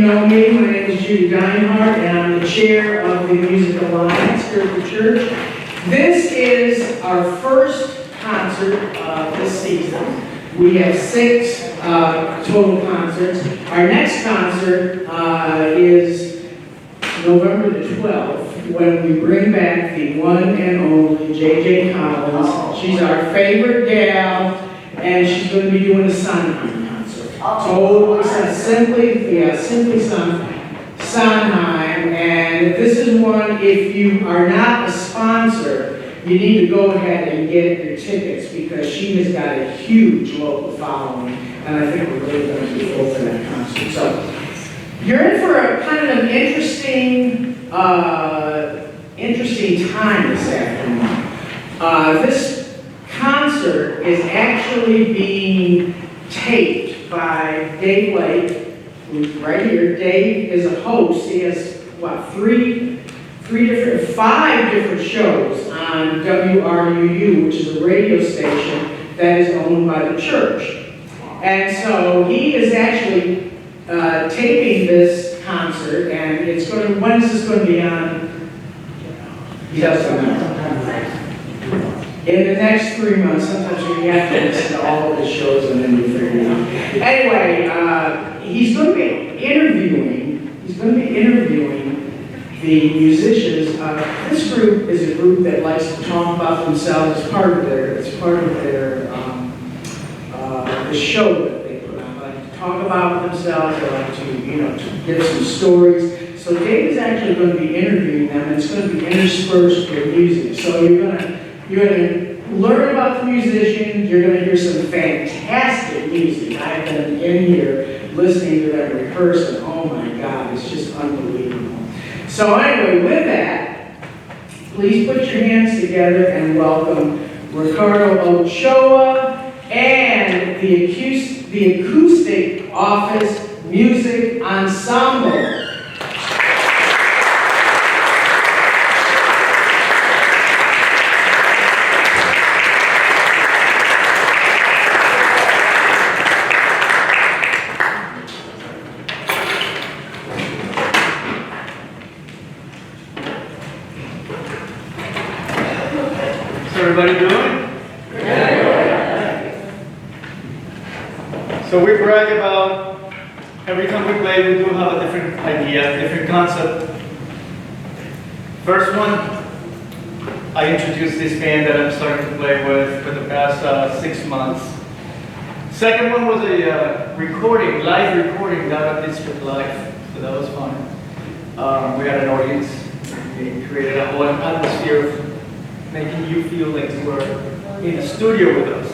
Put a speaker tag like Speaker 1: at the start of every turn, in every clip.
Speaker 1: know me, my name is Judy Dinehart, and I'm the chair of the Music Alliance here at the church. This is our first concert this season. We have 6 total concerts. Our next concert is November the 12th, when we bring back the one and only J.J. Collins. She's our favorite gal, and she's going to be doing a Sondheim concert. Totally, simply Sondheim. And this is one, if you are not a sponsor, you need to go ahead and get your tickets, because she has got a huge local following, and I think we're really going to be full for that concert. So you're in for a kind of an interesting time this afternoon. This concert is actually being taped by Dave Lake, who's right here. Dave is a host. He has, what, 5 different shows on WRUU, which is a radio station that is owned by the church. And so he is actually taping this concert, and it's going to, when is this going to be on? He doesn't know. In the next 3 months. Sometimes you have to listen to all of the shows and then you figure it out. Anyway, he's going to be interviewing the musicians. This group is a group that likes to talk about themselves. It's part of their the show that they put on. They like to talk about themselves. They like to give some stories. So Dave is actually going to be interviewing them, and it's going to be interspersed with music. So you're going to learn about the musicians. You're going to hear some fantastic music. I've been in here listening to them rehearse, and oh my God, it's just unbelievable. So anyway, with that, please put your hands together and welcome Ricardo Ochoa and the Acoustic Office Music Ensemble.
Speaker 2: Everybody doing? So we brag about every time we play, we do have a different idea, different concept. First one, I introduced this band that I'm starting to play with for the past 6 months. Second one was a live recording down at District Live, so that was fun. We had an audience. We created a whole atmosphere of making you feel like you were in the studio with us.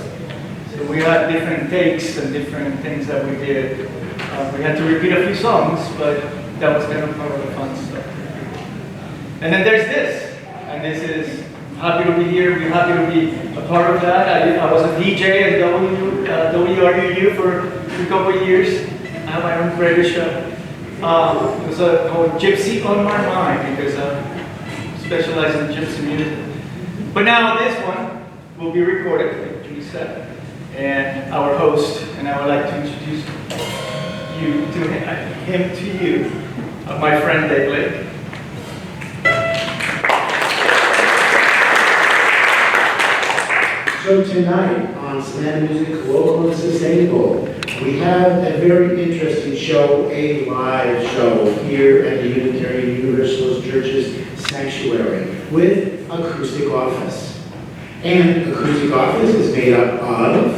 Speaker 2: So we had different takes and different things that we did. We had to repeat a few songs, but that was kind of part of the fun stuff. And then there's this, and this is, I'm happy to be here. We're happy to be a part of that. I was a DJ at WRUU for a couple of years. I have my own radio show. It was called Gypsy on My Mind, because I specialize in gypsy music. But now this one will be recorded, like Judy said, and our host, and I would like to introduce him to you, my friend Dave Lake.
Speaker 3: So tonight on Slam Music Local and Sustainable, we have a very interesting show, a live show here at the Unitarian Universalist Church's Sanctuary with Acoustic Office. And Acoustic Office is made up of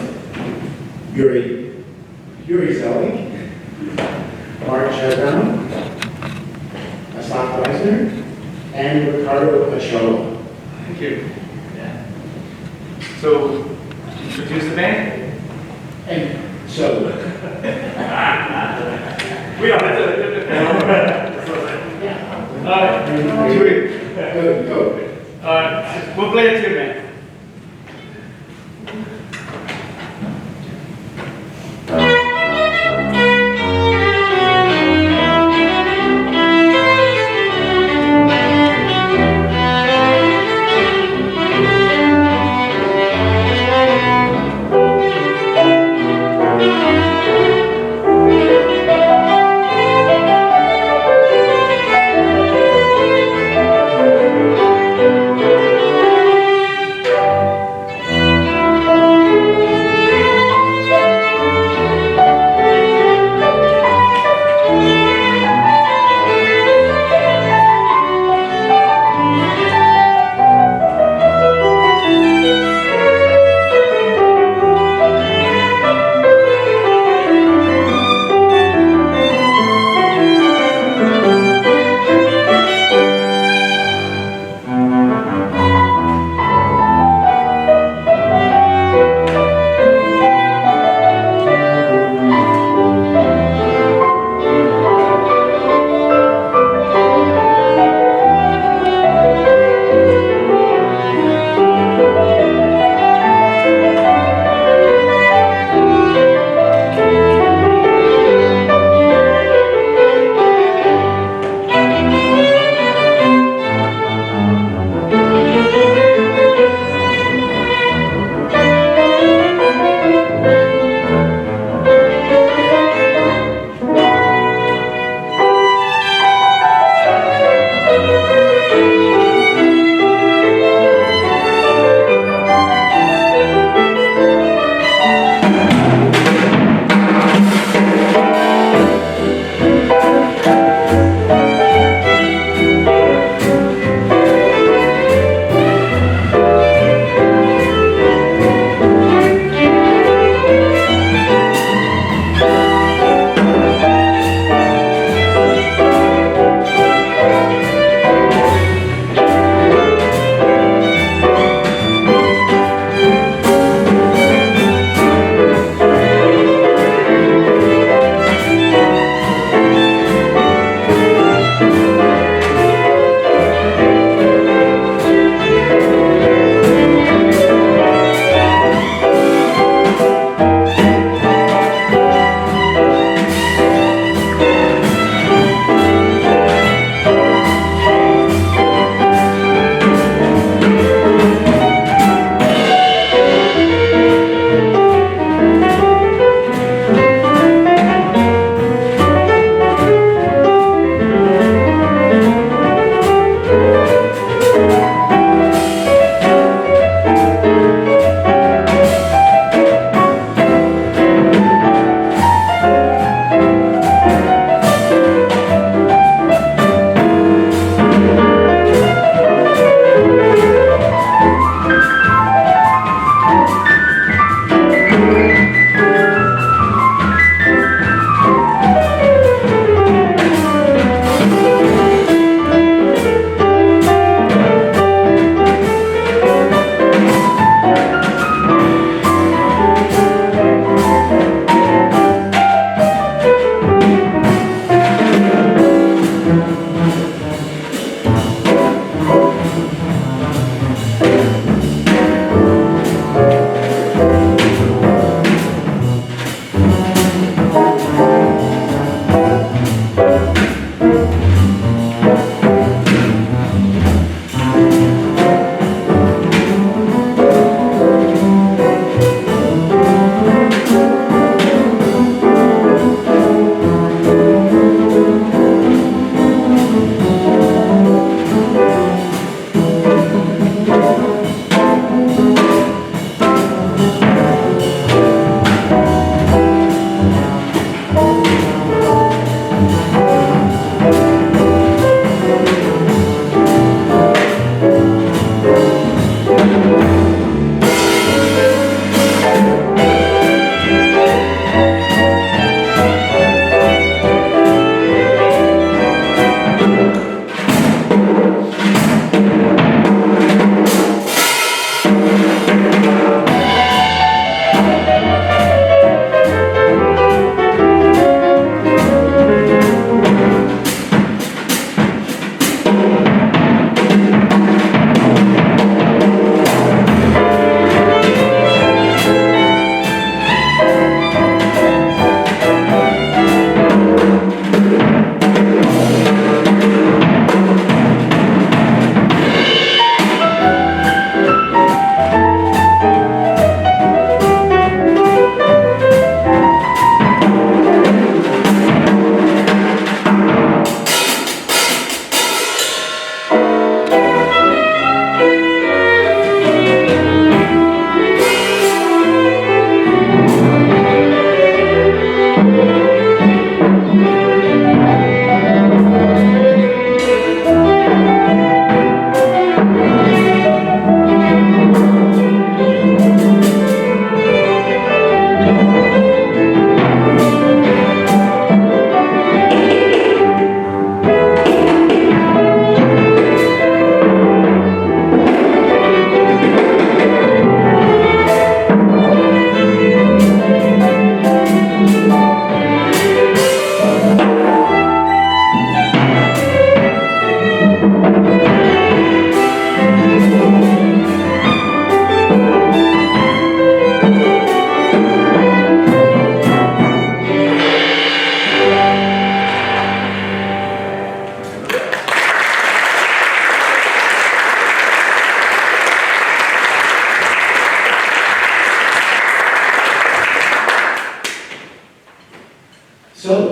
Speaker 3: Yuri Zelig, Mark Chadron, Asaf Weisner, and Ricardo Ochoa.
Speaker 2: Thank you. So, introduce the band.
Speaker 3: And so,
Speaker 2: we don't have to.
Speaker 3: go.
Speaker 2: We'll play a tune, man.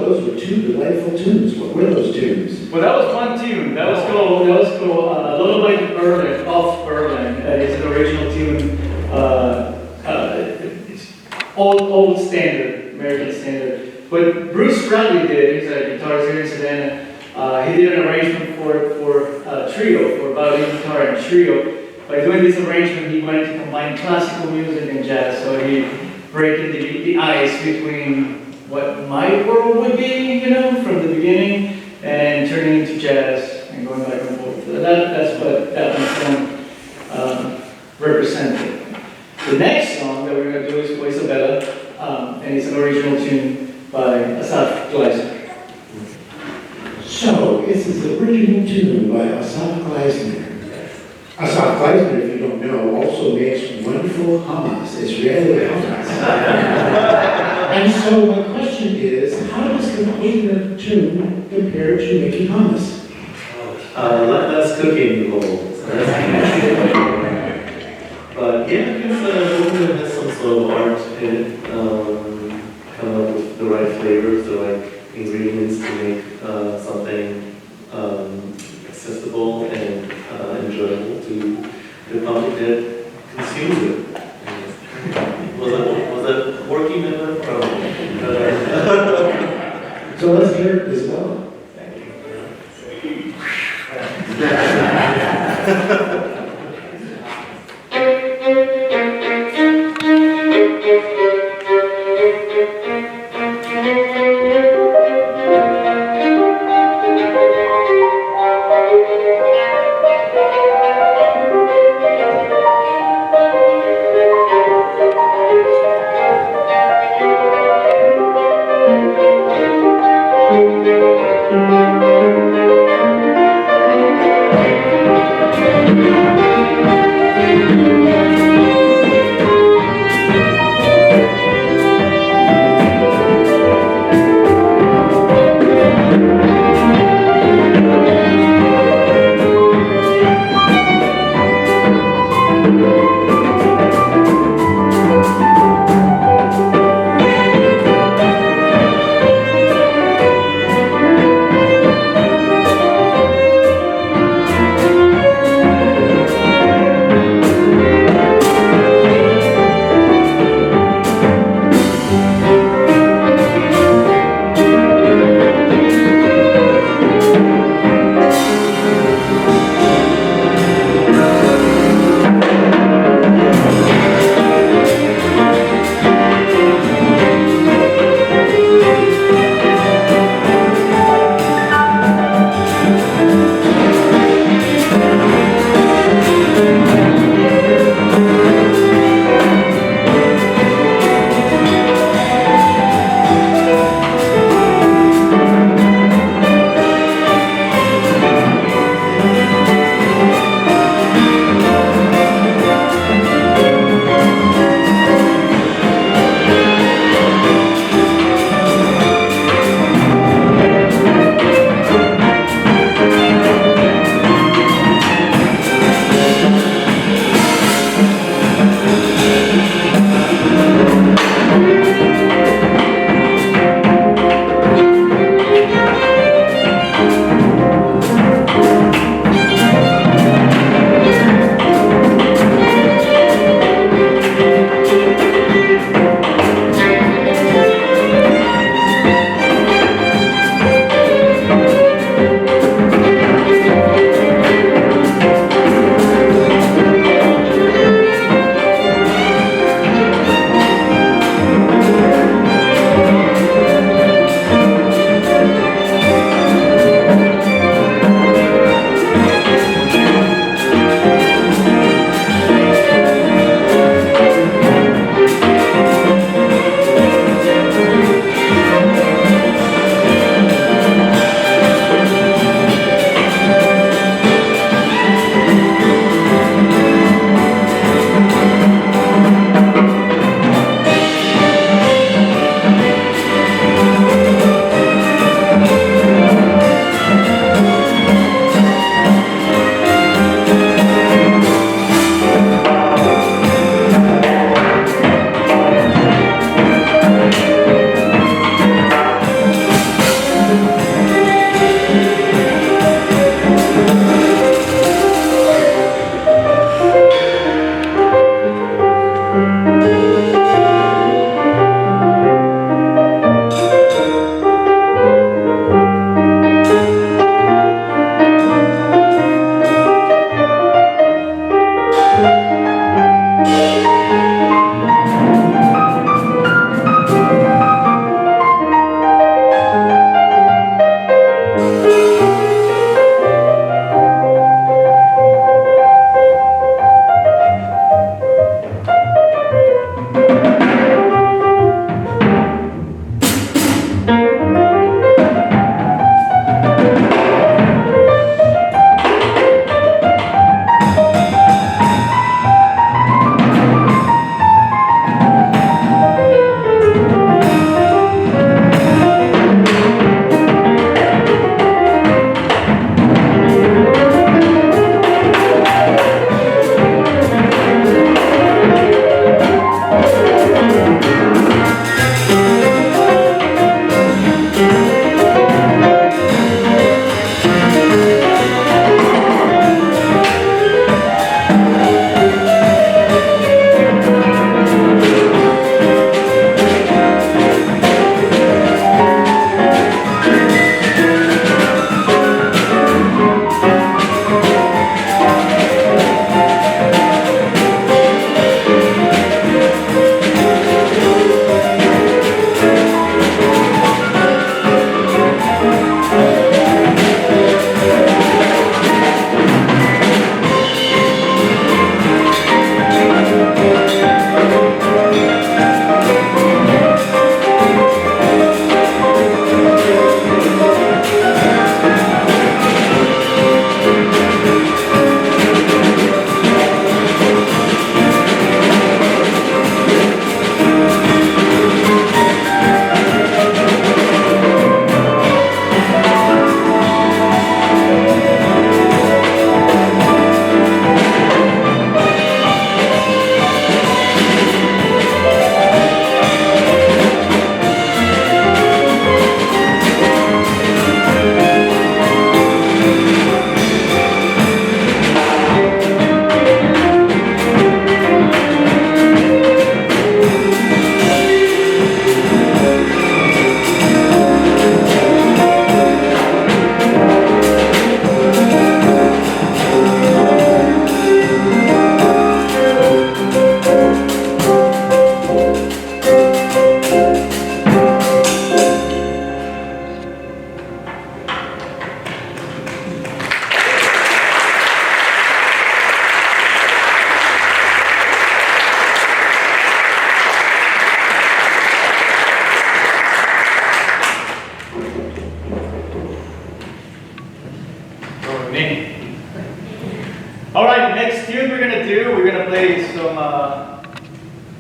Speaker 3: those were two delightful tunes. What were those tunes?
Speaker 2: Well, that was one tune. That was called Lullaby to Berlin, off Berlin. It's an original tune. It's old standard, American standard. But Bruce Bradley did. He's a guitarist here in Savannah. He did an arrangement for a trio, for violin, guitar, and trio. By doing this arrangement, he wanted to combine classical music and jazz. So he breaking the ice between what my world would be, from the beginning, and turning into jazz and going back and forth. So that's what that one represented. The next song that we're going to do is for Isabella, and it's an original tune by Asaf Gleisner.
Speaker 3: So, this is the original tune by Asaf Gleisner. Asaf Gleisner, if you don't know, also makes wonderful hummus, Israeli hummus. And so my question is, how does composing a tune compare to making hummus?
Speaker 4: That's cooking goal. But yeah, because it has some sort of art in it. Come up with the right flavors, the right ingredients to make something accessible and enjoyable to the public that consumes it. Was that working enough?
Speaker 3: So let's hear it as well.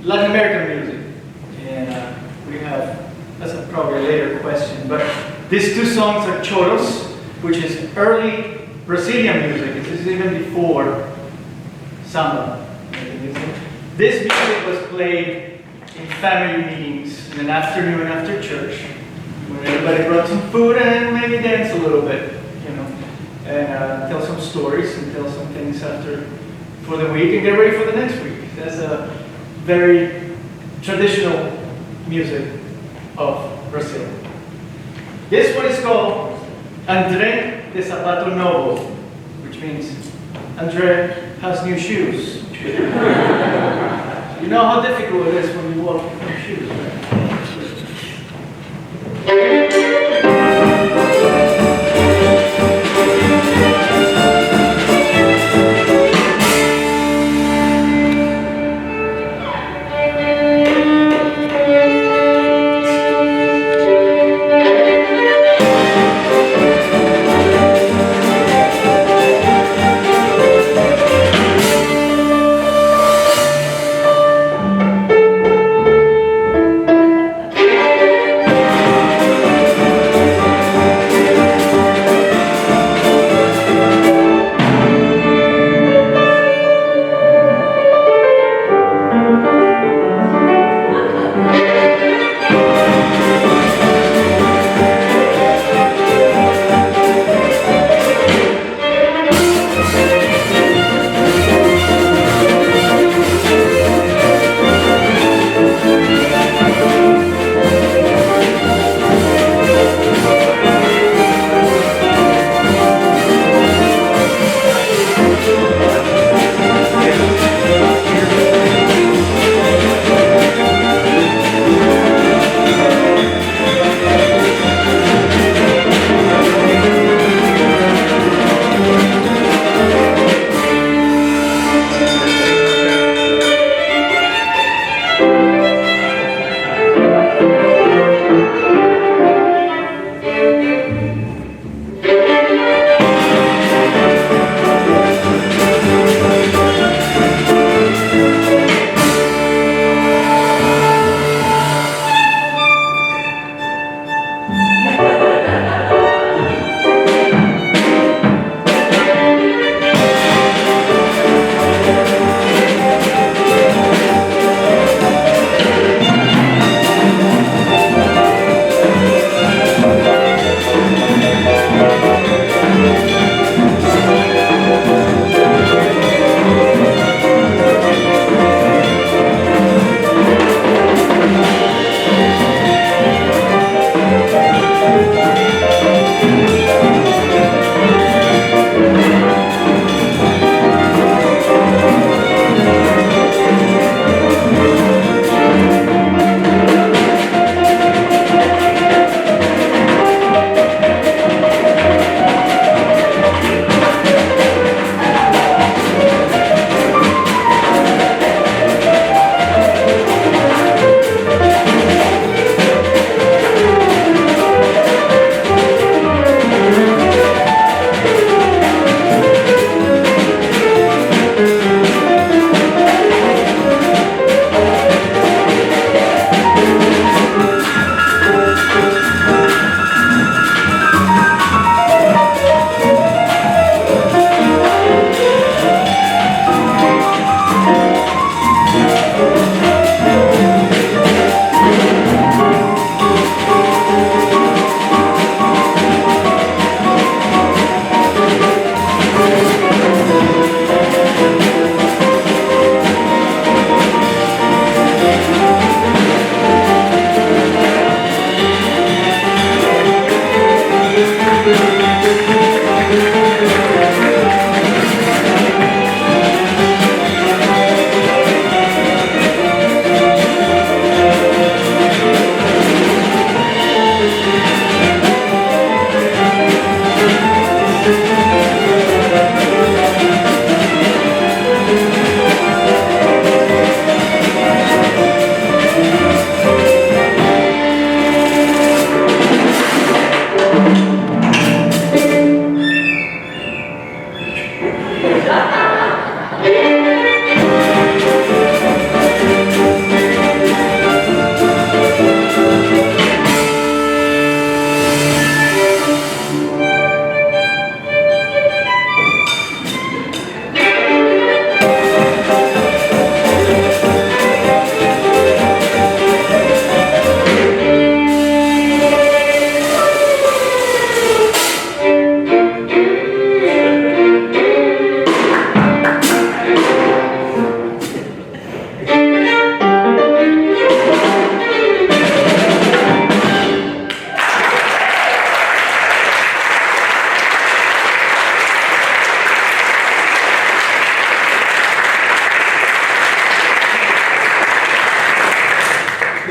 Speaker 2: Latin American music. And we have, that's probably a later question, but these two songs are choros, which is early Brazilian music. This is even before samba. This music was played in family meetings in an afternoon after church, when everybody brought some food and maybe dance a little bit, you know, and tell some stories and tell some things for the week and get ready for the next week. That's a very traditional music of Brazil. This one is called André de Sapato Novo, which means André has new shoes. You know how difficult it is when you walk with new shoes, right?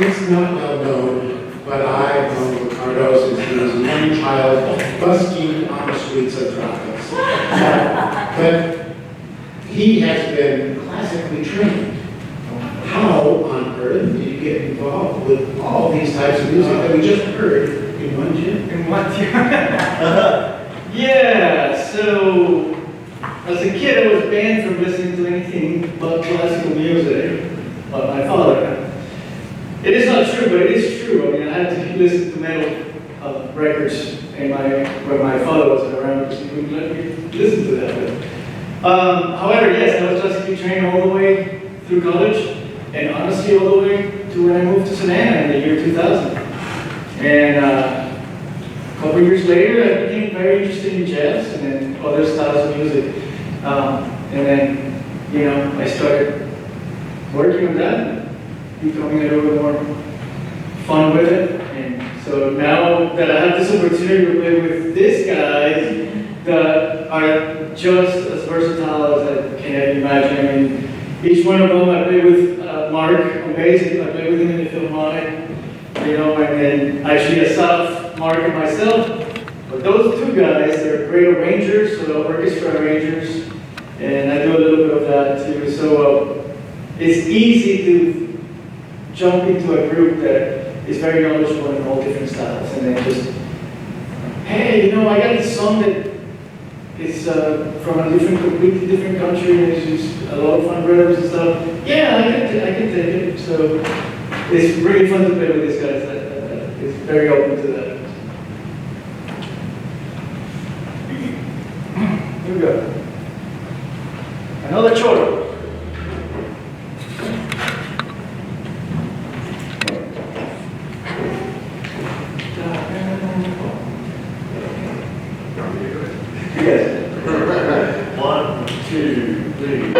Speaker 3: It's not well known, but I've known Ricardo since he was a young child, busking on the streets of Tropics. But he has been classically trained. How on earth did you get involved with all these types of music that we just heard in one gym?
Speaker 2: In what year? Yeah, so as a kid I was banned from listening to anything but classical music by my father. It is not true, but it is true. I mean, I had to listen to metal records when my father wasn't around because he wouldn't let me listen to that. However, yes, I was classically trained all the way through college, and honestly all the way to when I moved to Santa Ana in the year 2000. And a couple years later, I became very interested in jazz and then other styles of music. And then, you know, I started working on that, becoming a little bit more fun with it. And so now that I have this opportunity to play with these guys that are just as versatile as I can ever imagine. I mean, each one of them, I play with Mark on bass, I play with him in the Philharmonic, you know, and then actually aside Mark and myself, but those two guys, they're great arrangers, so orchestra arrangers, and I do a little bit of that too. So it's easy to jump into a group that is very knowledgeable in all different styles, and then just, hey, you know, I got this song that is from a completely different country, and it's just a lot of fun rhythms and stuff. Yeah, I can take it. So it's really fun to play with these guys. It's very open to that. Here we go. Another choro.
Speaker 4: Yes. 1, 2, 3.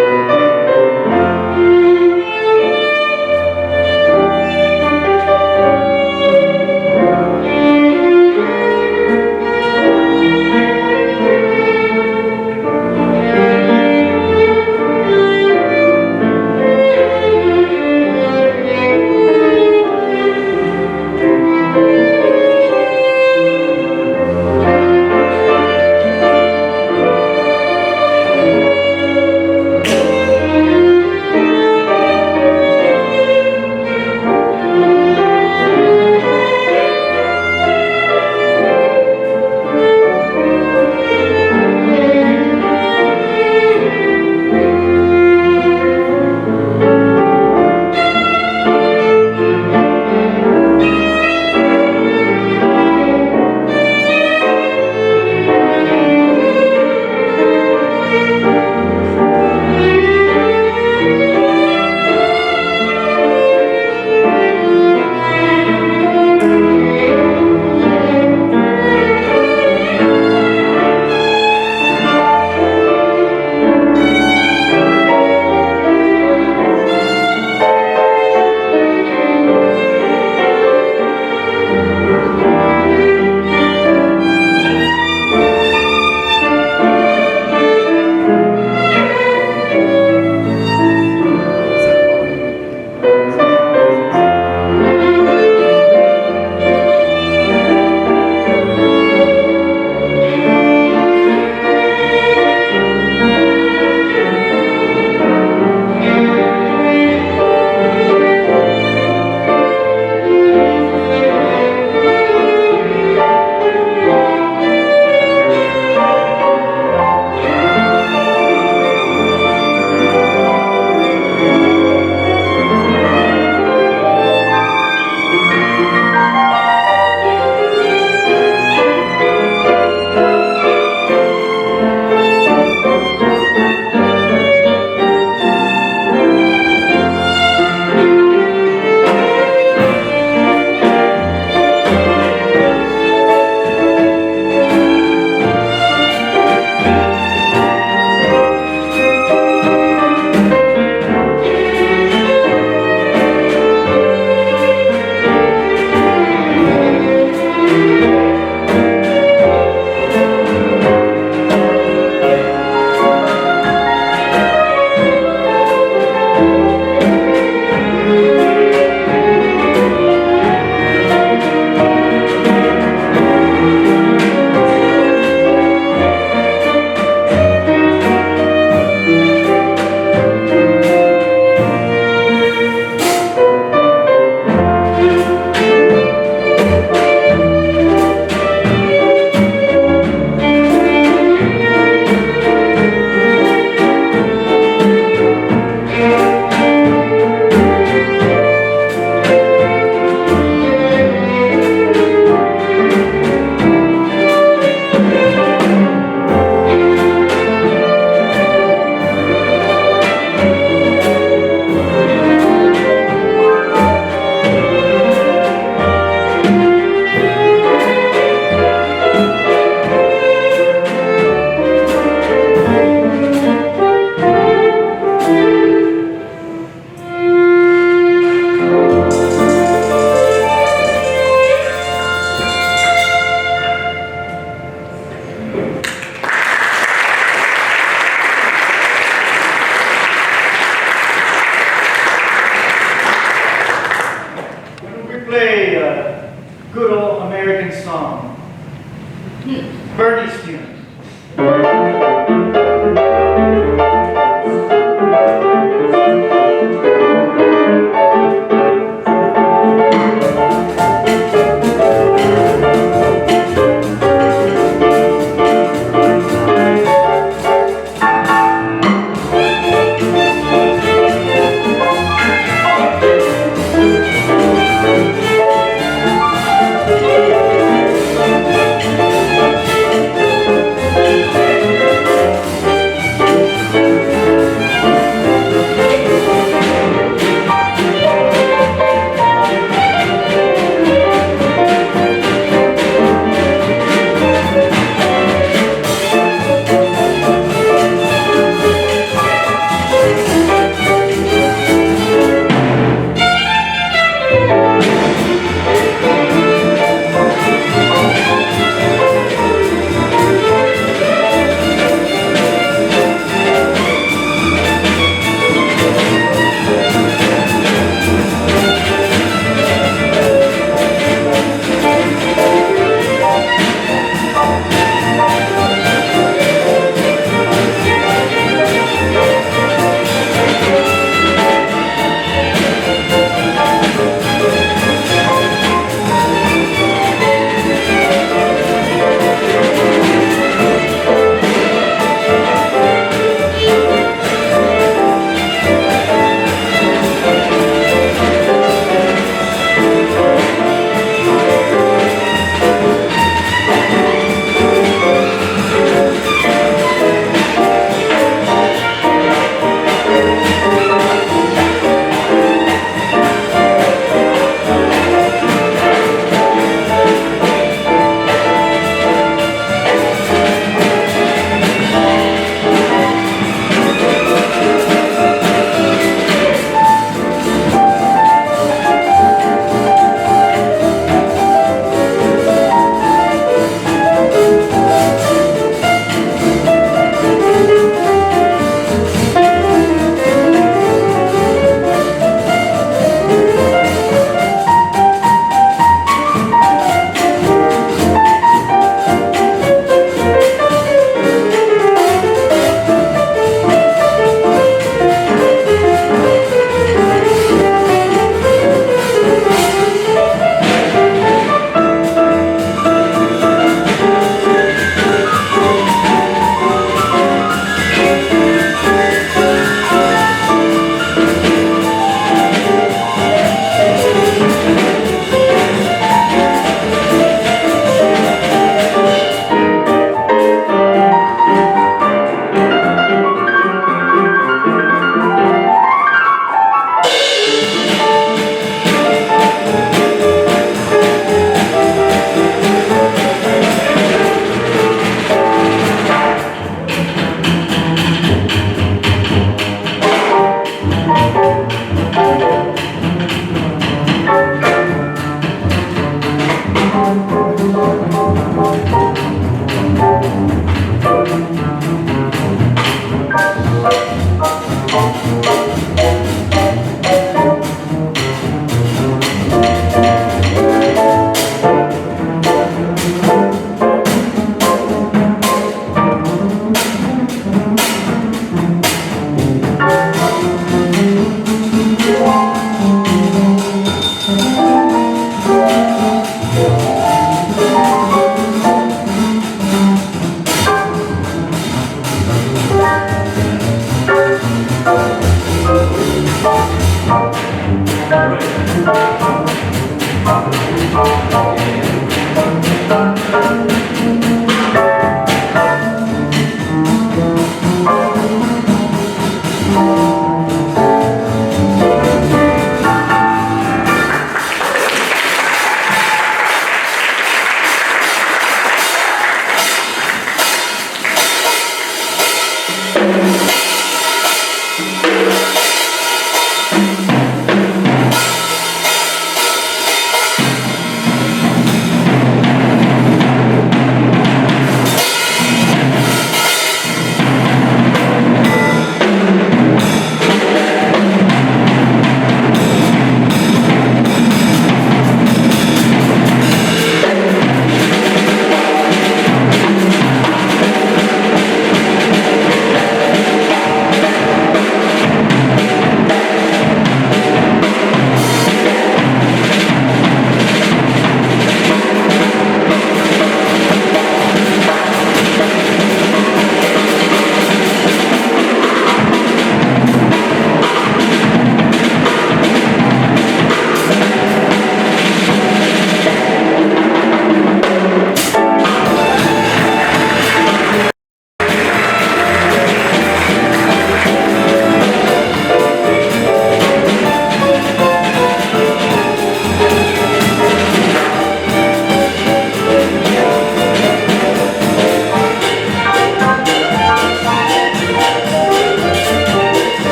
Speaker 2: play a good old American song. Bernie's tune.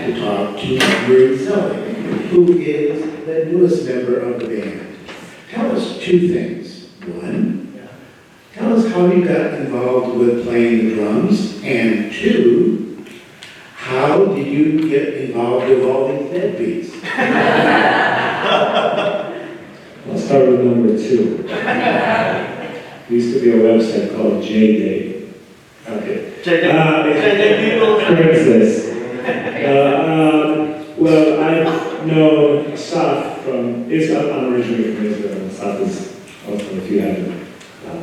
Speaker 3: to talk to Marie Zellick, who is the newest member of the band. Tell us two things. One, tell us how you got involved with playing the drums, and two, how did you get involved with all these deadbeats?
Speaker 5: I'll start with number 2. There used to be a website called JDate. Okay.
Speaker 2: JJ people.
Speaker 5: Craigslist. Well, I've known Asaf from Israel. I'm originally from Israel. Asaf is also, if you haven't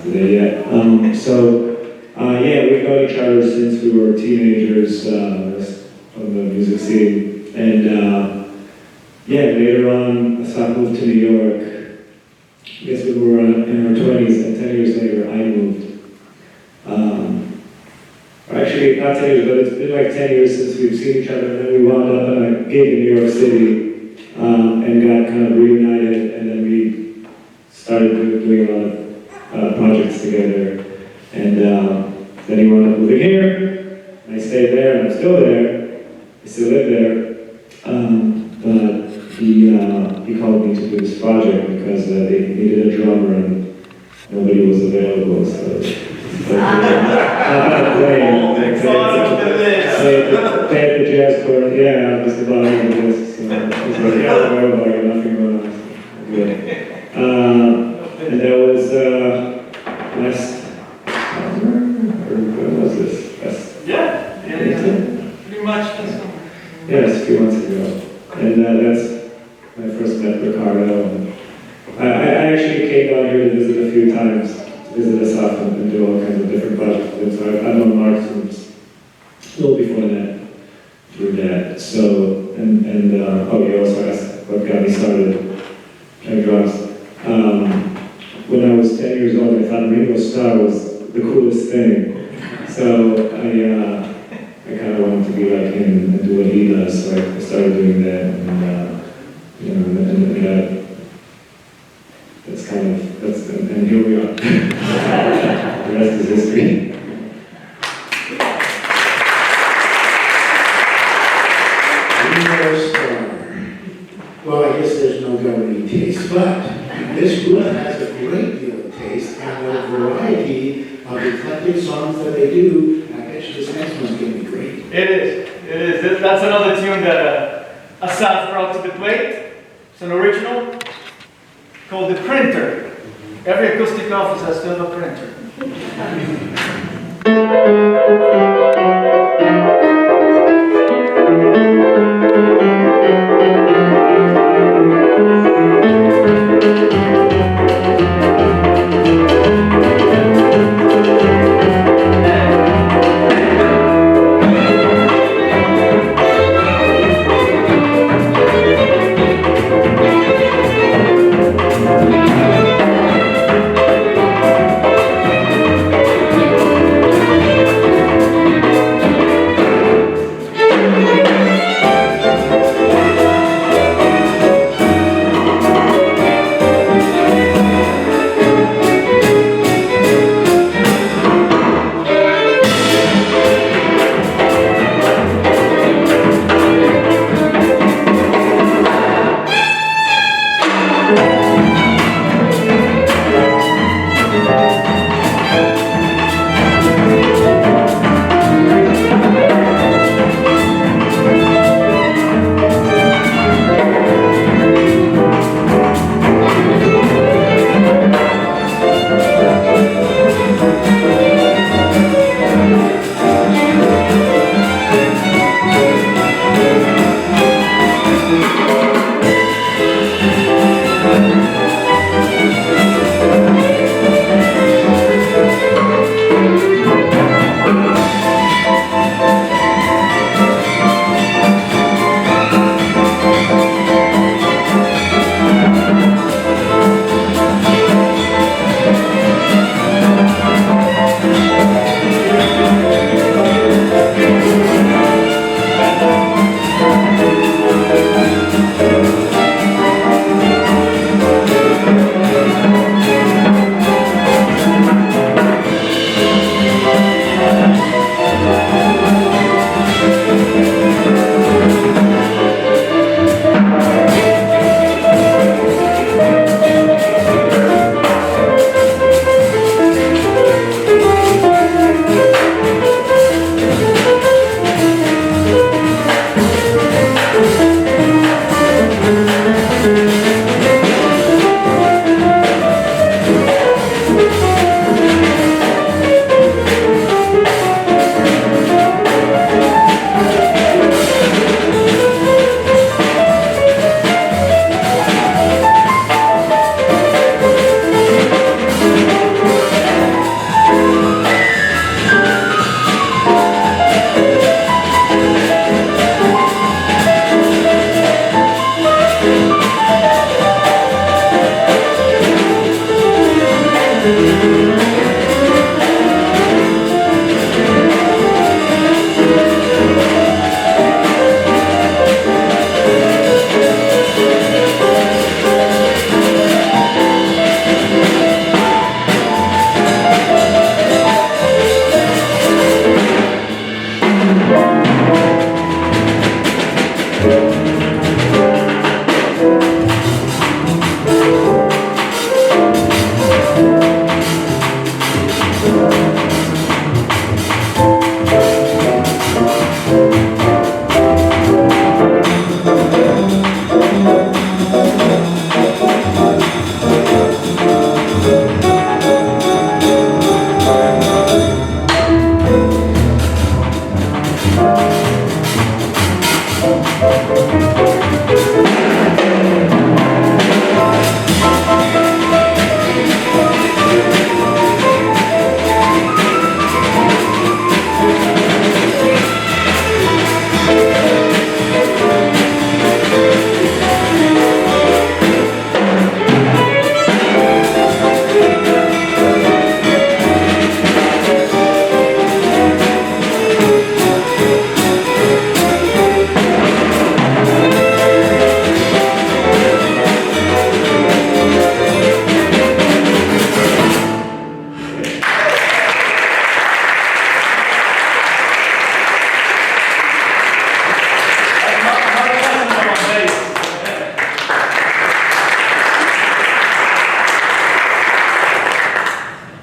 Speaker 5: today yet. Yeah, we've known each other since we were teenagers from the music scene. And later on, Asaf moved to New York. I guess we were in our 20s, and 10 years later, I moved. Actually, not 10 years, but it's been like 10 years since we've seen each other, and then we wound up on a gig in New York City, and got kind of reunited, and then we started doing a lot of projects together, and then he wound up moving here, and I stayed there, and I'm still there, I still live there, but he called me to do this project because they needed a drummer, and nobody was available, so... Play at the jazz court, yeah, just about all of this. So it's like, yeah, well, I got nothing going on. So good. And that was last summer, or when was this?
Speaker 2: Yeah, pretty much this summer.
Speaker 5: Yes, a few months ago. And that's when I first met Ricardo. And I actually came down here to visit a few times. Visit us off and do all kinds of different projects with him. So I've known Mark since a little before that, through that. So, you also asked what got me started playing drums. When I was 10 years old, I thought Ringo Starr was the coolest thing. So I kind of wanted to be like him and do what he does. So I started doing that, and that's kind of, and here we are. The rest is history.
Speaker 3: Ringo Starr. Well, I guess there's no governing taste, but this group has a great deal of taste and a variety of eclectic songs that they do. I bet you this next one's going to be great.
Speaker 2: It is. That's another tune that Asaf brought to the plate. It's an original called The Printer. Every acoustic office has to have a printer.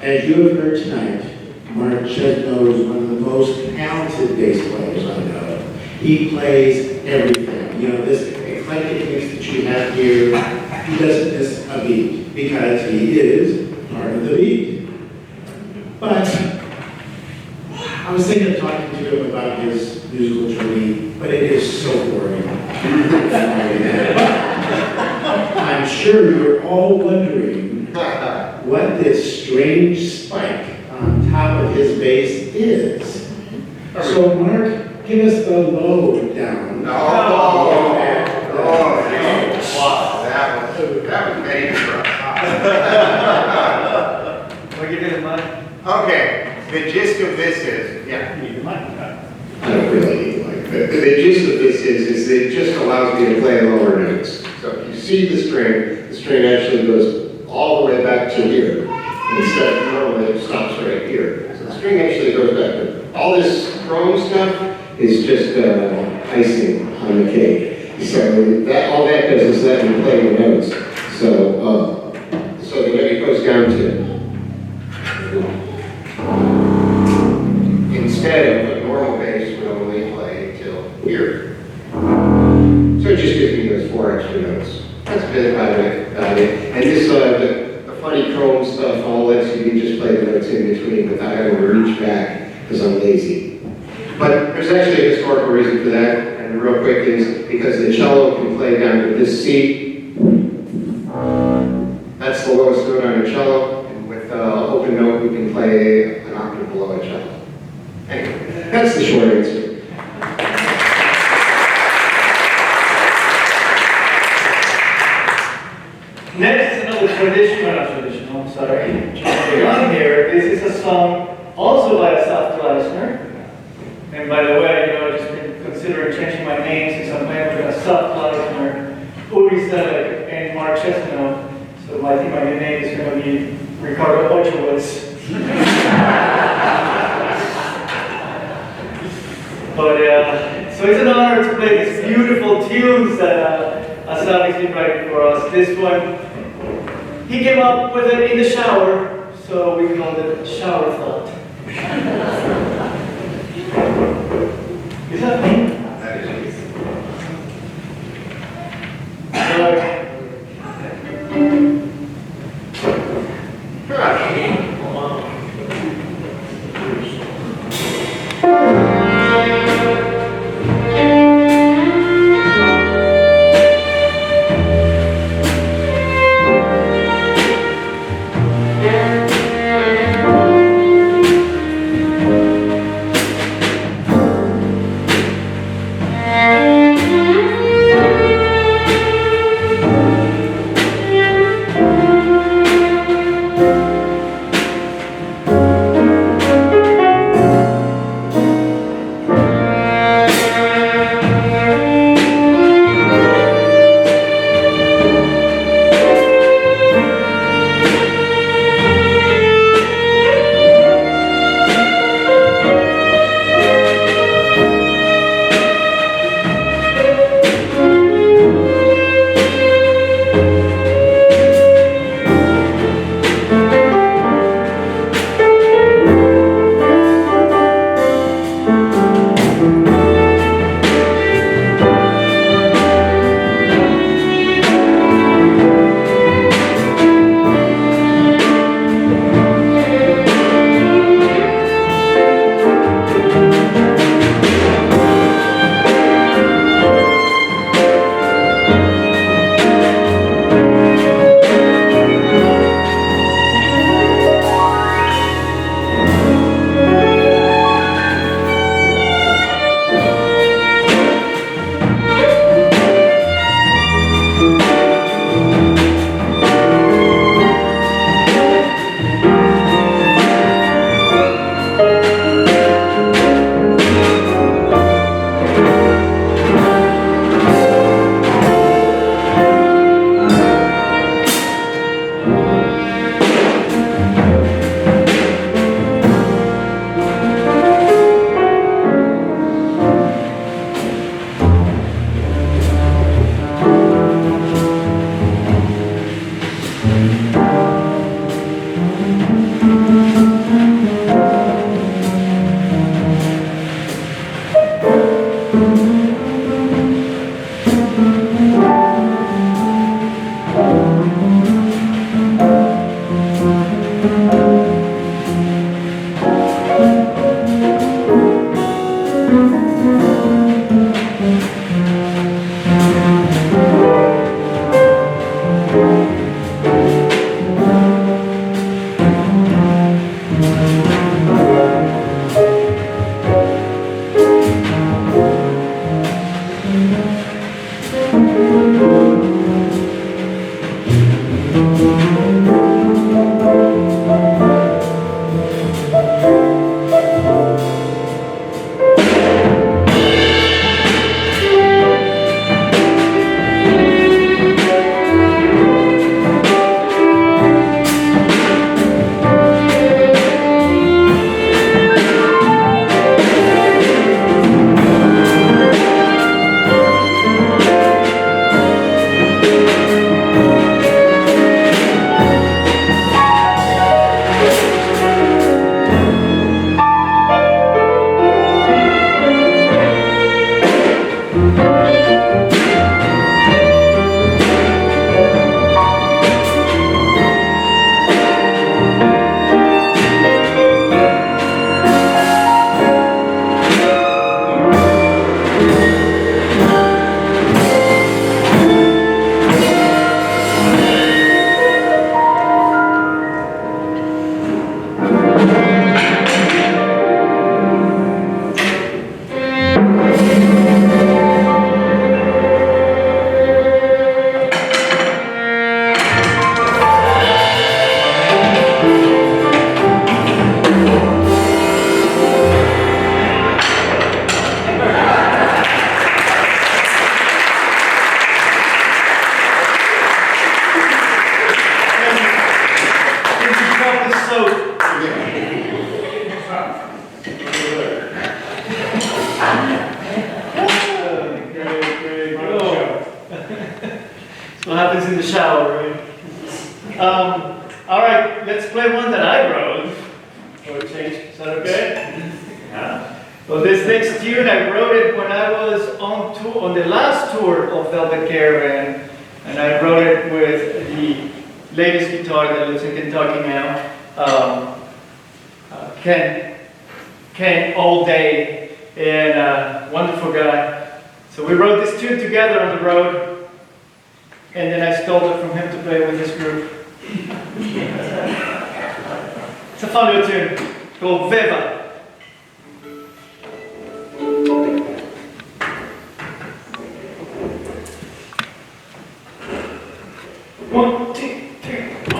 Speaker 3: As you have heard tonight, Mark Chesno is one of the most talented bass players I know. He plays everything. You know, this eclectic mix that you have here, he doesn't miss a beat because he is part of the beat. But I was thinking of talking to him about his musical journey, but it is so boring. I'm sure you're all wondering what this strange spike on top of his bass is. So Mark, give us the lowdown.
Speaker 6: Wow, that was made for us.
Speaker 2: We'll give you the mic.
Speaker 6: Okay, the gist of this is, yeah.
Speaker 3: I don't really need like that. The gist of this is that it just allows me to play lower notes. So if you see the string actually goes all the way back to here. Instead of normally it stops right here. So the string actually goes back. All this chrome stuff is just icing on the cake. So that all that does is let me play the notes. So so the note goes down to instead of a normal bass would only play till here. So it just gives me those 4 extra notes. That's a bit about it. And this the funny chrome stuff all lets you just play the notes in between without having to reach back because I'm lazy. But there's actually a historical reason for that, and real quick is because the cello can play down to this C. That's the lowest note on a cello, and with open note we can play an octave below a cello. Anyway, that's the short answer.
Speaker 2: Next is another traditional, I'm sorry, on here. This is a song also by a South Gleisner. And by the way, you know, I've just been considering changing my name since I'm playing with a South Gleisner, Uri Zelig, and Mark Chesno. So I think my new name is going to be Ricardo Ochowitz. But so it's an honor to play these beautiful tunes that Asaf has been writing for us. This one, he came up with it in the shower, so we called it Shower Thought. Is that me?
Speaker 6: That is it.
Speaker 2: soap. Great. Oh. That's what happens in the shower, right? All right, let's play one that I wrote. Or change, is that okay? Yeah. Well, this next tune, I wrote it when I was on tour, on the last tour of Velvet Caravan, and I wrote it with the latest guitar that lives in Kentucky now, Ken All Day, and wonderful guy. So we wrote this tune together on the road, and then I stole it from him to play with his group. It's a fun little tune called Viva. One, two, three, four.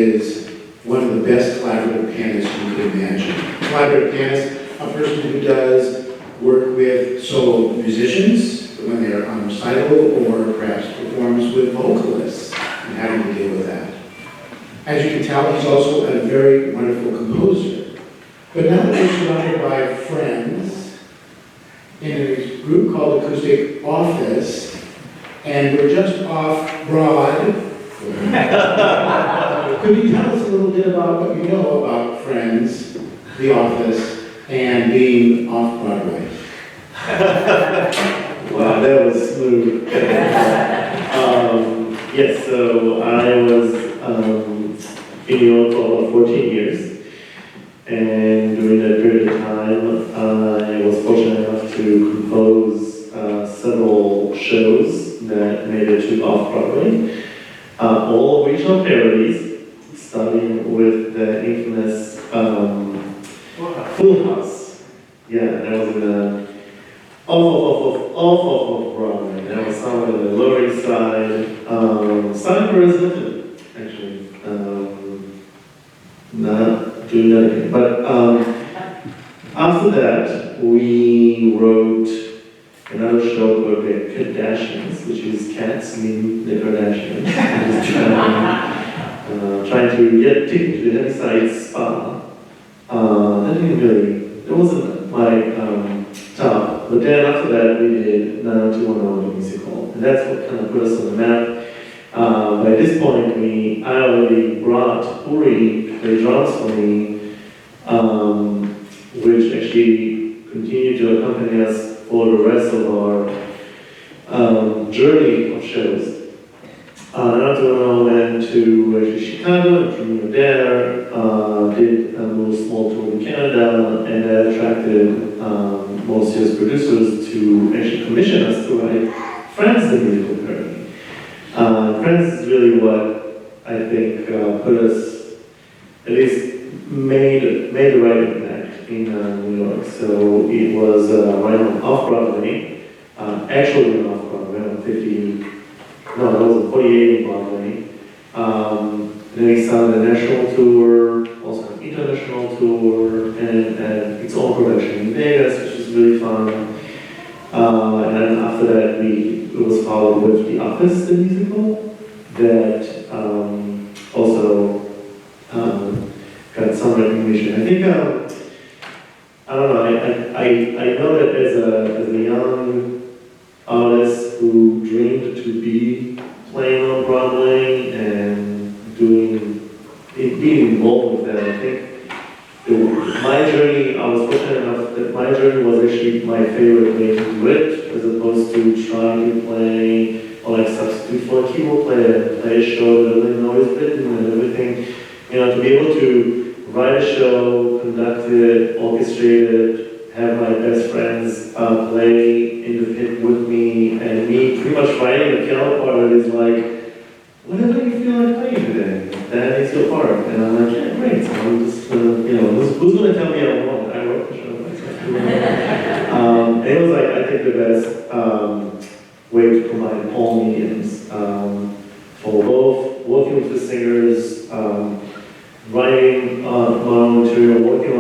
Speaker 3: is one of the best collaborative pianists you could imagine. Collaborative pianist, a person who does work with solo musicians when they're on recital, or perhaps performs with vocalists and having to deal with that. As you can tell, he's also a very wonderful composer. But now that we're surrounded by friends in a group called Acoustic Office, and we're just off Broad, could you tell us a little bit about what you know about Friends, The Office, and being off Broadway?
Speaker 4: Wow, that was smooth. Yes, so I was in New York for about 14 years. And during that period of time, I was fortunate enough to compose several shows that made it to Off-Broadway. All original parodies, starting with the infamous Full House. Yeah, that was in the off Broadway. That was somewhere on the Lower East Side. Starting for Hilton, actually. Not doing that again. But after that, we wrote another show called The Kardashians, which is cats meeting the Kardashians. Trying to get tickets to the Heaviside Spa. That didn't really, it wasn't my top. But then after that, we did 90210, the musical. And that's what kind of put us on the map. By this point, I already brought Uri to play drums for me, which actually continued to accompany us for the rest of our journey of shows. After I went to Chicago and premiered there, did a little small tour in Canada, and that attracted more serious producers to actually commission us to write Friends, the musical parody. Friends is really what I think put us, at least made the right impact in New York. So it was right on Off-Broadway, actually on Off-Broadway, on 50, no, it was a 48 Broadway. Then we started a national tour, also an international tour, and its own production in Vegas, which was really fun. And then after that, it was followed with The Office, the musical, that also got some recognition. I think, I don't know, I know that as a young artist who dreamed to be playing on Broadway and being involved with that, I think my journey, I was fortunate enough that my journey was actually my favorite way to do it, as opposed to trying to play or like substitute for a keyboard player and play a show that doesn't know is written and everything. You know, to be able to write a show, conduct it, orchestrate it, have my best friends play in the pit with me, and me pretty much writing the piano part that is like, whatever you feel like playing today, that is your part. And I'm like, yeah, great. So I'm just who's going to tell me I'm wrong? I wrote the show. And it was like, I think the best way to combine all mediums for both working with the singers, writing my own material, working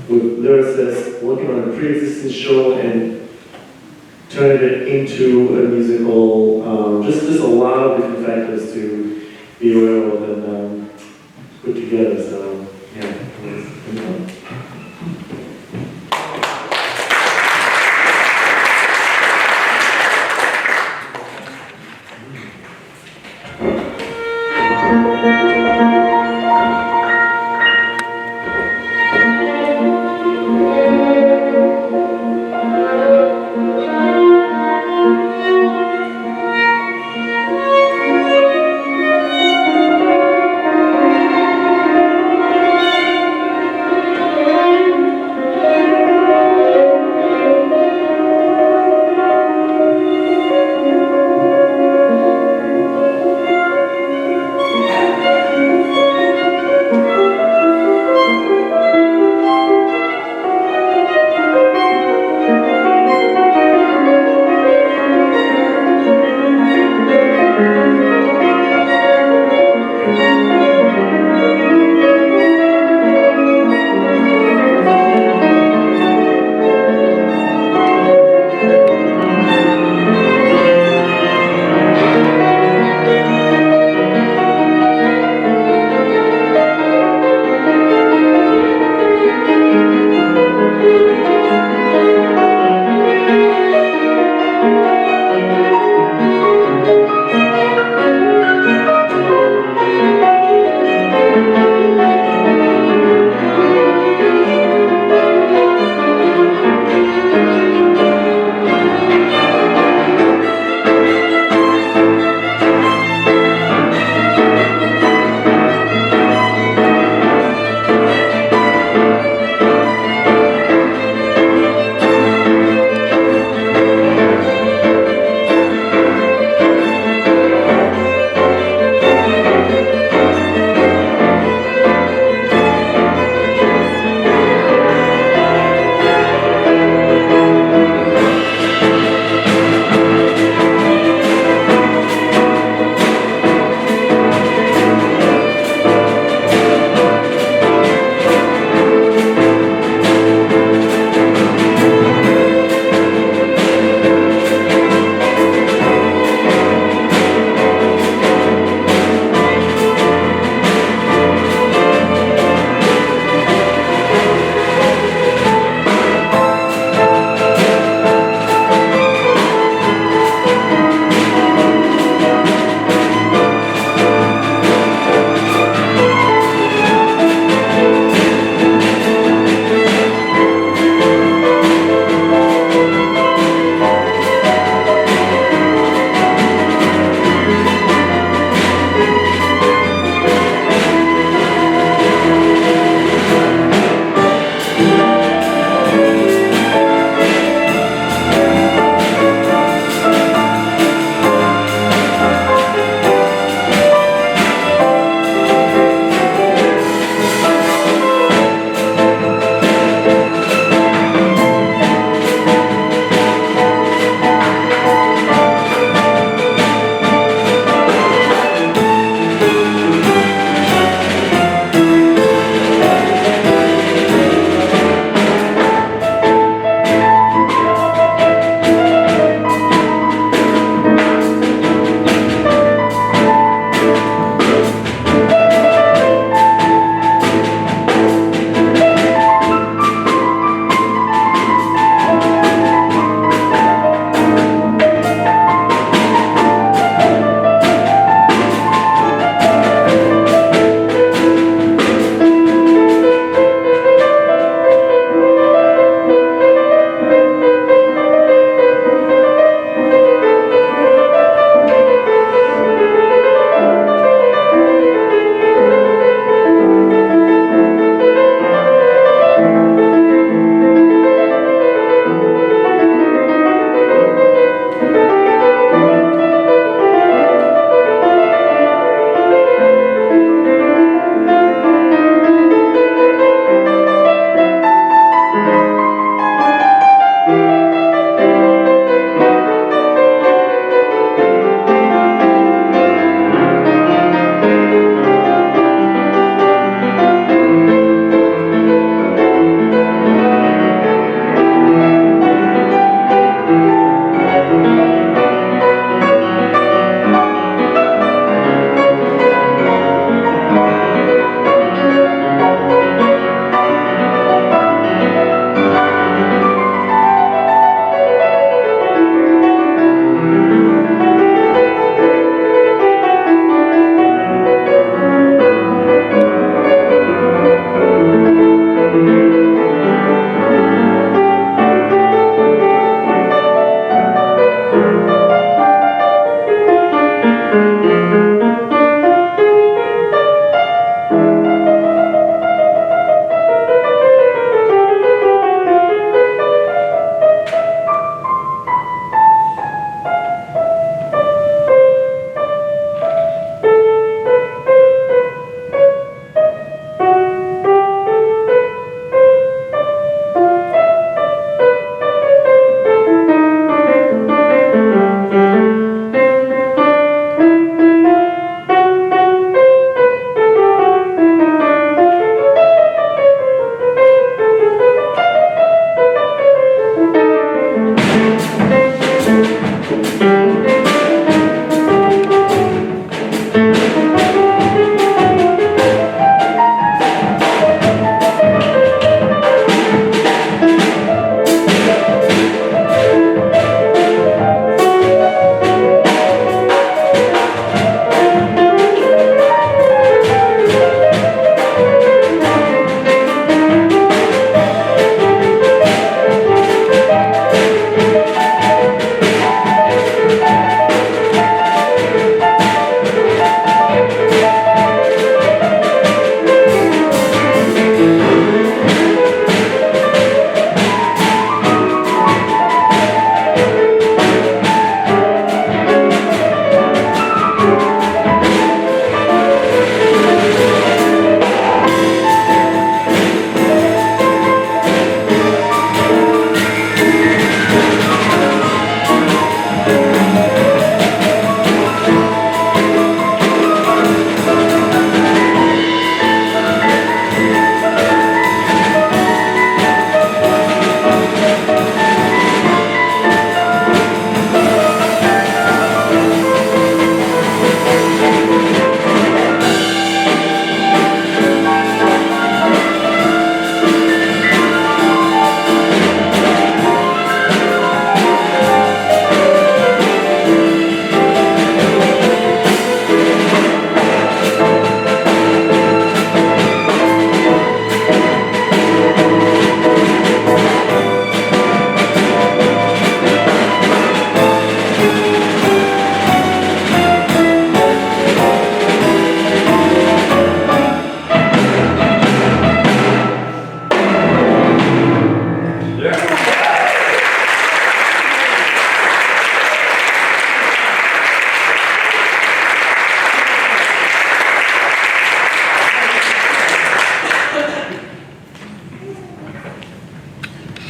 Speaker 4: with lyricists, working on a pre-existing show and turning it into a musical. Just a lot of different factors to be aware of and put together. So yeah, it was fun.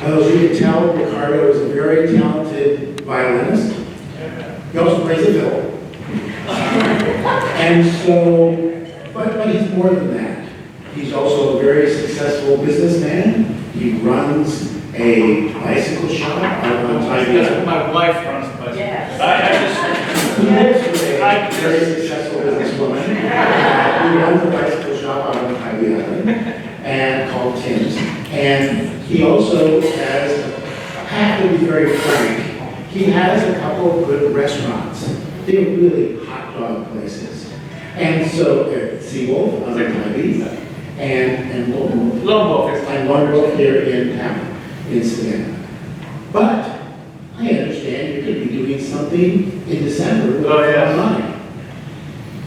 Speaker 3: Well, as you can tell, Ricardo is a very talented violinist. He also plays a fiddle. And so, but he's more than that. He's also a very successful businessman. He runs a bicycle shop out on Tybee.
Speaker 2: My wife runs the bicycle.
Speaker 7: Yes.
Speaker 3: A very successful businesswoman. He runs a bicycle shop out on Tybee Island and called Tim's. And he also has, I have to be very frank, he has a couple of good restaurants. They're really hot dog places. And so, Seawolf on Tybee and
Speaker 2: Lombo is
Speaker 3: and one both here in town, in Savannah. But I understand you're going to be doing something in December with
Speaker 2: Oh, yes.
Speaker 3: online.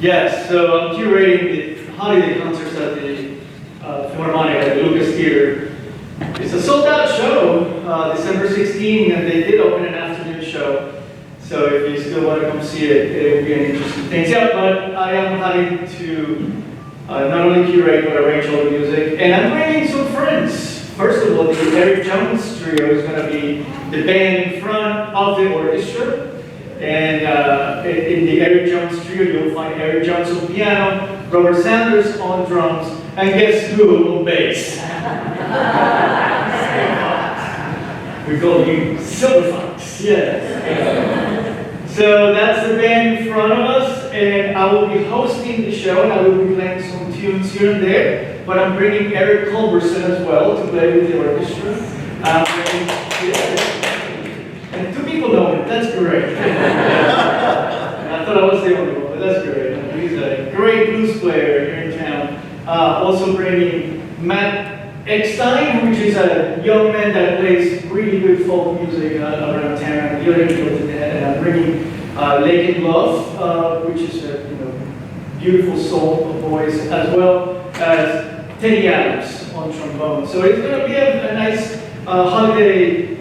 Speaker 2: Yes, so I'm curating the holiday concerts at the Philharmonic at the Lucas Theater. It's a sold-out show, December 16, and they did open an afternoon show. So if you still want to come see it, it will be an interesting thing. Yeah, but I am having to not only curate but arrange all the music, and I'm bringing some friends. First of all, the Eric Jones Trio is going to be the band in front of the orchestra. And in the Eric Jones Trio, you'll find Eric Jones on piano, Robert Sanders on drums, and guess who on bass? We call you Silver Fox, yes. So that's the band in front of us, and I will be hosting the show, and I will be playing some tunes here and there, but I'm bringing Eric Culberson as well to play with the orchestra. And two people know him, that's great. I thought I was the only one, but that's great. He's a great blues player here in town. Also bringing Matt Eckstein, which is a young man that plays really good folk music around town. And I'm bringing Lake and Love, which is a beautiful soul voice, as well as Teddy Adams on trombone. So it's going to be a nice holiday,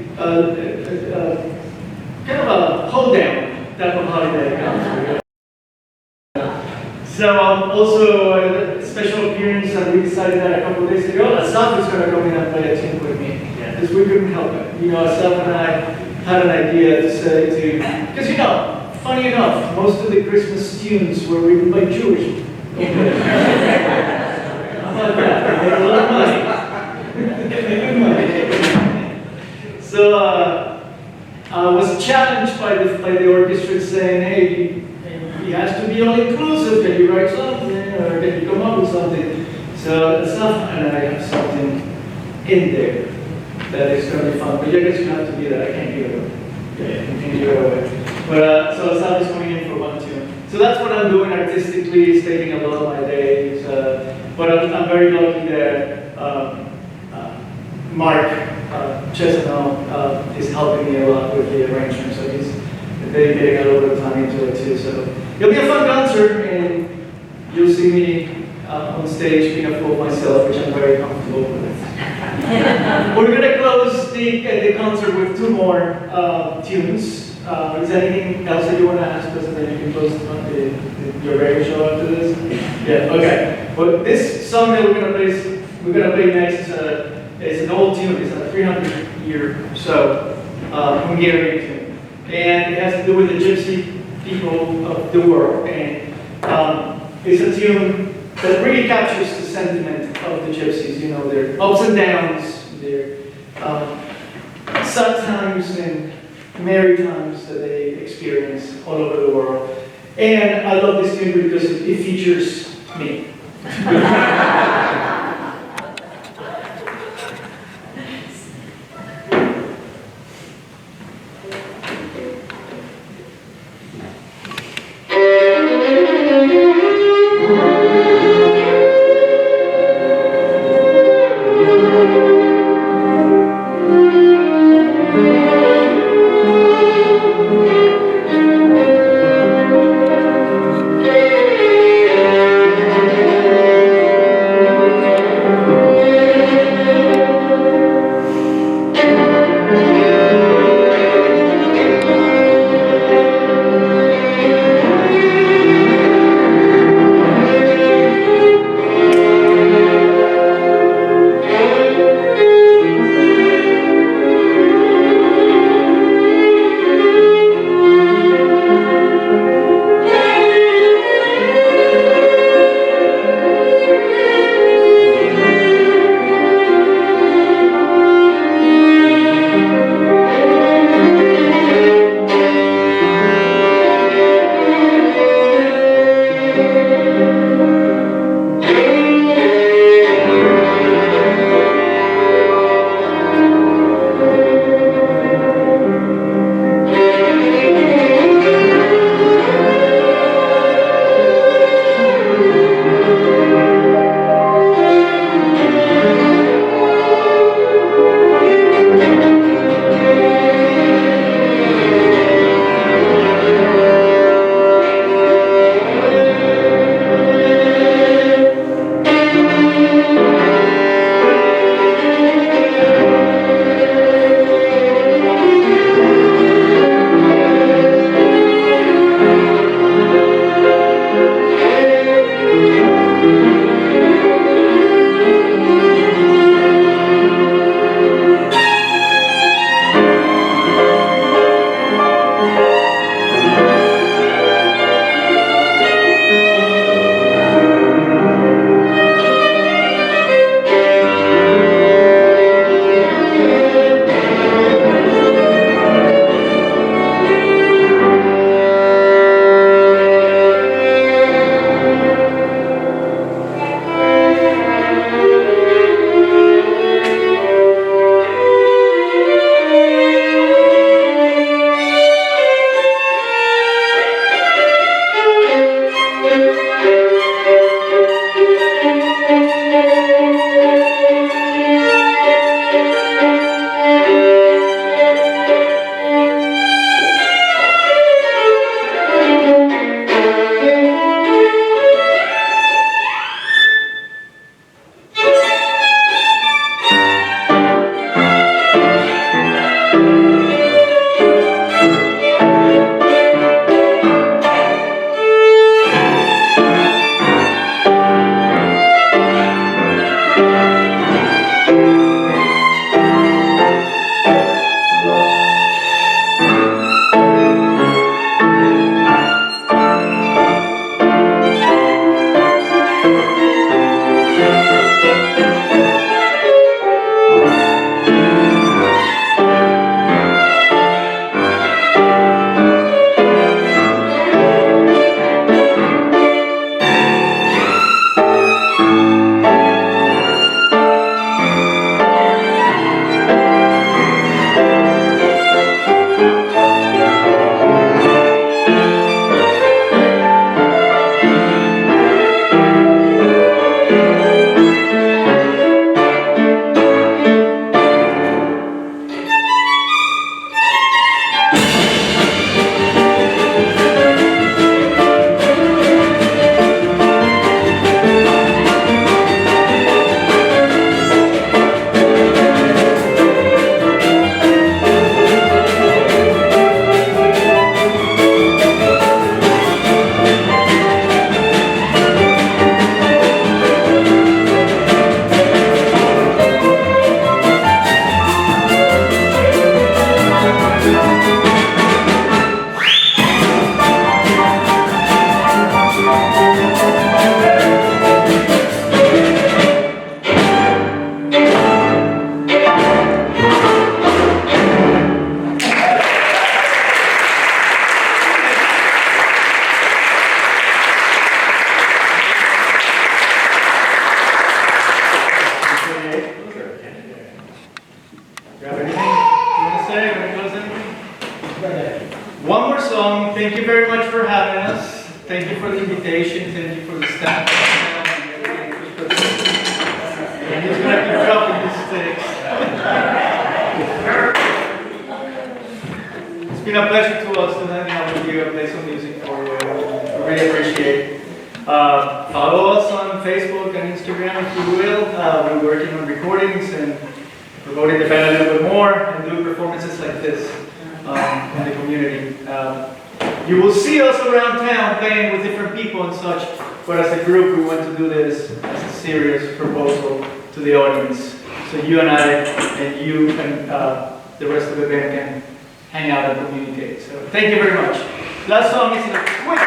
Speaker 2: kind of a hold-down type of holiday. So also a special appearance that we decided that a couple of days ago. Asaf is going to come in and play a tune with me. Because we couldn't help it. Asaf and I had an idea to say because funny enough, most of the Christmas tunes were written by Jewish people. How about that? They made a lot of money. They made good money. So I was challenged by the orchestra saying, hey, he has to be all-inclusive. Can you write something, or can you come up with something? So Asaf and I have something in there that is going to be fun. But you guys have to be there. I can't give it away. Yeah, you can give it away. But so Asaf is coming in for one tune. So that's what I'm doing artistically, it's taking a lot of my days. But I'm very lucky that Mark Chesano is helping me a lot with the arrangement. So he's dedicating a little bit of time into it too. So it'll be a fun concert, and you'll see me on stage being a fool of myself, which I'm very comfortable with. We're going to close the concert with two more tunes. Is there anything else that you want to ask us, and then you can close your radio show after this? Yeah. Okay. Well, this song that we're going to play next is an old tune. It's a 300-year so Hungarian tune, and it has to do with the Gypsy people of the world. And it's a tune that really captures the sentiment of the Gypsies. Their ups and downs, their sad times and merry times that they experience all over the world. And I love this tune because it features me. One more song. Thank you very much for having us. Thank you for the invitation. Thank you for the staff. And he's going to keep dropping the sticks. It's been a pleasure to us to hang out with you and play some music for you. We really appreciate it. Follow us on Facebook and Instagram if you will. We're working on recordings and promoting the band a little bit more and doing performances like this in the community. You will see us around town playing with different people and such, but as a group we want to do this as a serious proposal to the audience. So you and I and you and the rest of the band can hang out and communicate. So thank you very much. Last song is a quick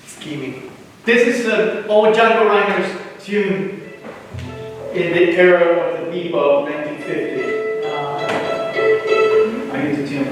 Speaker 6: Scheming.
Speaker 2: This is an old Django Reinhardt tune in the era of the bebop, 1950. I need to tune.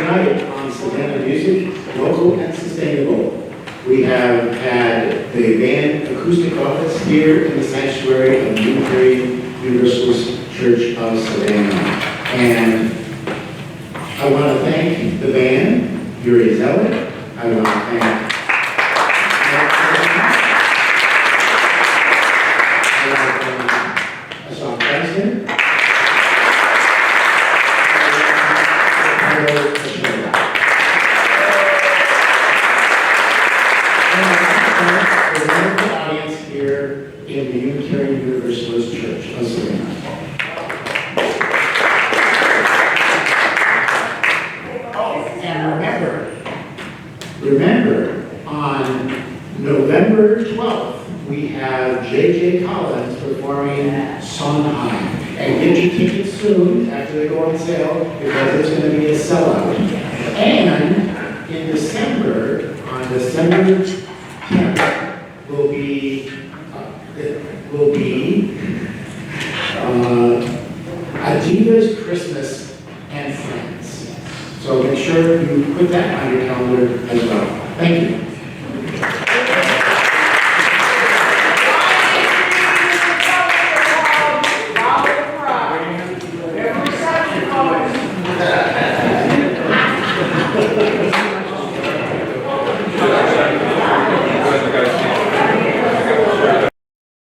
Speaker 3: Tonight on Savannah Music, local and sustainable, we have had the band Acoustic Office here in the sanctuary of Unitarian Universalist Church of Savannah. And I want to thank the band, Yuri Zeller. I want to thank Asaf Preston. Jay Collins performing Sondheim. And get your tickets soon after they go on sale because it's going to be a sellout. And in December, on December 10th, will be Adiva's Christmas and Friends. So make sure you put that on your calendar as well.